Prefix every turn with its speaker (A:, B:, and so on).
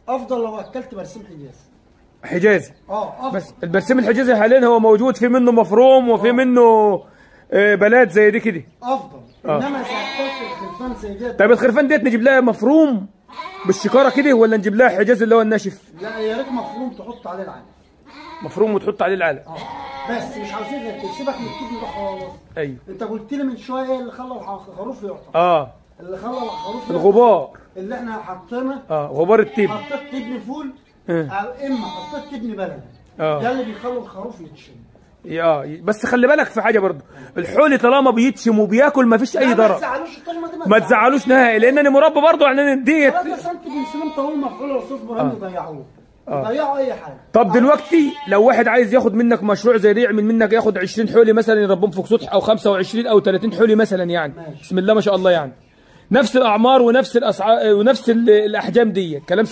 A: افضل لو اكلت برسيم
B: حجازي.
A: افضل.
B: بس البرسيم الحجازي حاليا هو موجود، في منه مفروم وفي منه بلاد زي دي كده
A: افضل. انما اذا اكلت الخرفان زي ديت.
B: طيب الخرفان ديت نجيب لها مفروم بالشكاره كده ولا نجيب لها حجازي اللي هو الناشف؟
A: لا يا ريت مفروم تحط عليه العلق.
B: مفروم وتحط عليه العلق.
A: بس مش عاوزين تسيبك من الكبد ده خالص.
B: ايوه.
A: انت قلت لي من شويه ايه اللي خلى الخروف يعطى؟ اللي خلى الخروف
B: الغبار
A: اللي احنا حطينا.
B: غبار التبن.
A: حطيت تبن فول او اما حطيت تبن بلدي. ده اللي بيخلي الخروف يتشم.
B: بس خلي بالك في حاجه برضه، الحول طالما بيتشم وبياكل ما فيش اي ضرر. ما تزعلوش نهائي، لان انا مربى برضه يعني ديت
A: 3 سم بنسلم طول مفعول الرصاص ابراهيم يضيعوه. يضيعوا اي حاجه.
B: طب دلوقتي لو واحد عايز ياخد منك مشروع زي ده، يعمل منك ياخد 20 حولي مثلا يربهم فوق سطح، او 25 او 30 حولي مثلا يعني. ماشي. بسم الله ما شاء الله يعني. نفس الاعمار ونفس الاسعار ونفس الاحجام دي كلام